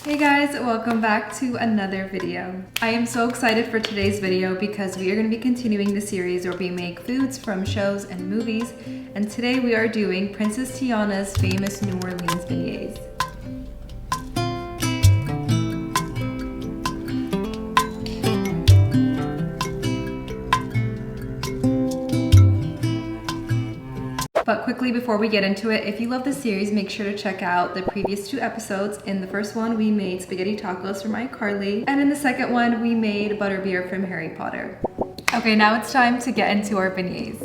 Hey guys, welcome back to another video. I am so excited for today's video because we are going to be continuing the series where we make foods from shows and movies, and today we are doing Princess Tiana's famous New Orleans beignets. But quickly before we get into it, if you love this series, make sure to check out the previous two episodes. In the first one, we made spaghetti tacos from iCarly, and in the second one, we made butterbeer from Harry Potter. Okay, now it's time to get into our beignets.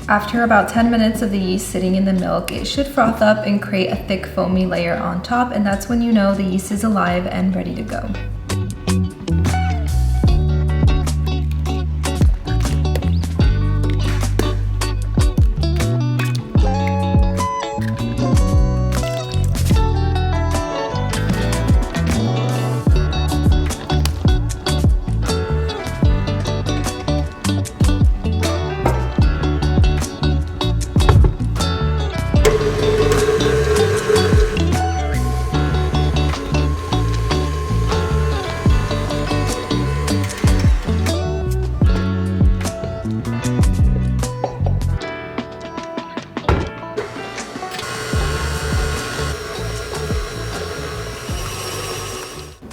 After about 10 minutes of the yeast sitting in the milk, it should froth up and create a thick foamy layer on top, and that's when you know the yeast is alive and ready to go.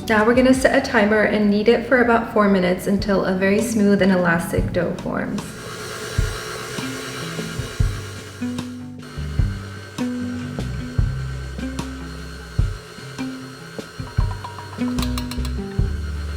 Now we're gonna set a timer and knead it for about 4 minutes until a very smooth and elastic dough forms.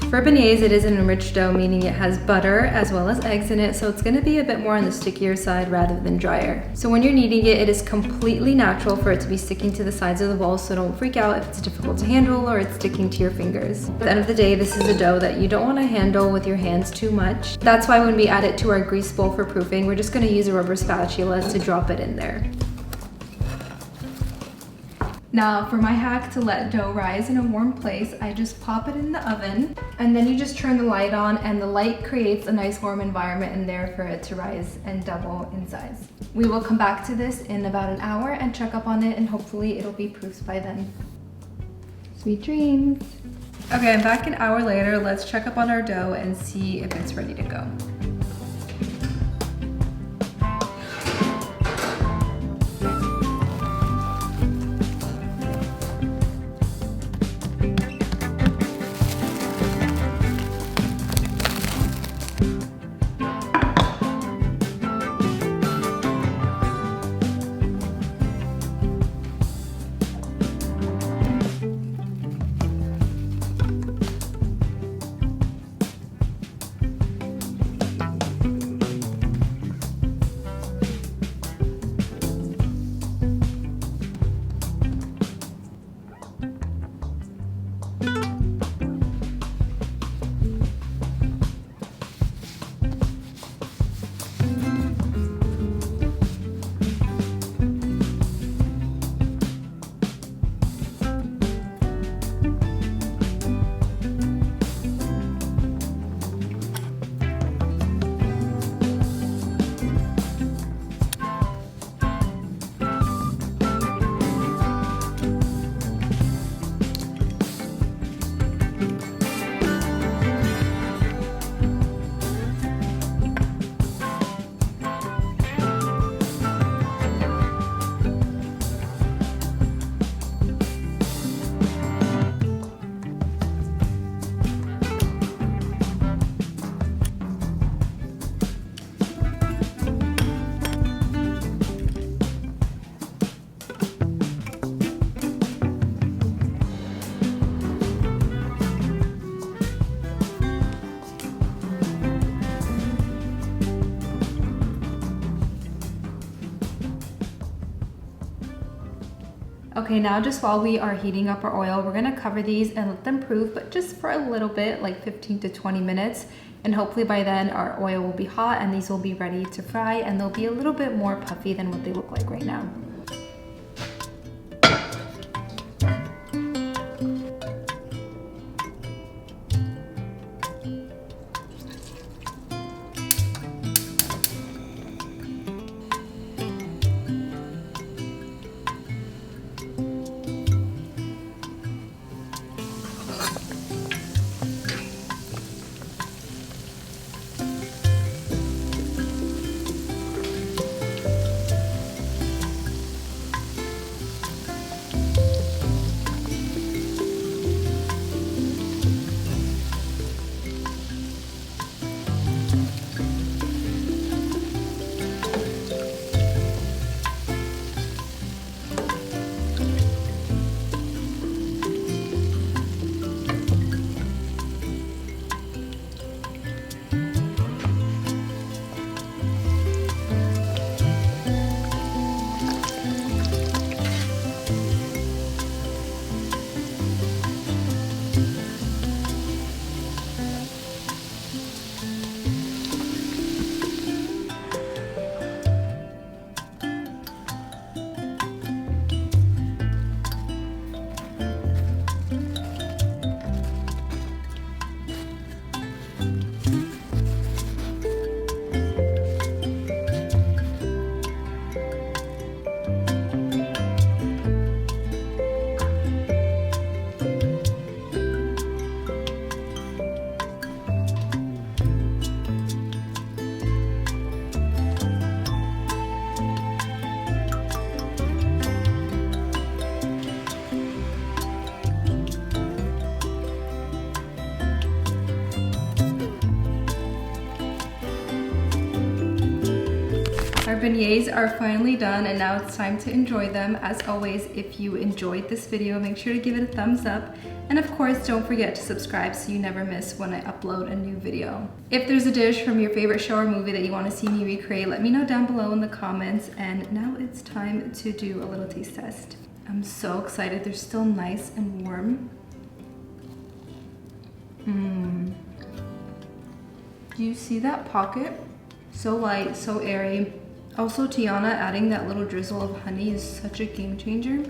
For beignets, it is an enriched dough, meaning it has butter as well as eggs in it, so it's going to be a bit more on the stickier side rather than drier. So when you're kneading it, it is completely natural for it to be sticking to the sides of the bowl, so don't freak out if it's difficult to handle or it's sticking to your fingers. At the end of the day, this is a dough that you don't want to handle with your hands too much. That's why when we add it to our grease bowl for proofing, we're just going to use a rubber spatula to drop it in there. Now for my hack to let dough rise in a warm place, I just pop it in the oven and then you just turn the light on, and the light creates a nice warm environment in there for it to rise and double in size. We will come back to this in about an hour and check up on it, and hopefully it'll be proofed by then. Sweet dreams. Okay, I'm back an hour later. Let's check up on our dough and see if it's ready to go. Okay, now just while we are heating up our oil, we're gonna cover these and let them proof, but just for a little bit, like 15 to 20 minutes. And hopefully by then our oil will be hot and these will be ready to fry, and they'll be a little bit more puffy than what they look like right now. Our beignets are finally done and now it's time to enjoy them. As always, if you enjoyed this video, make sure to give it a thumbs up. And of course, don't forget to subscribe so you never miss when I upload a new video. If there's a dish from your favorite show or movie that you want to see me recreate, let me know down below in the comments. And now it's time to do a little taste test. I'm so excited. They're still nice and warm. Do you see that pocket? So light, so airy. Also, Tiana adding that little drizzle of honey is such a game changer.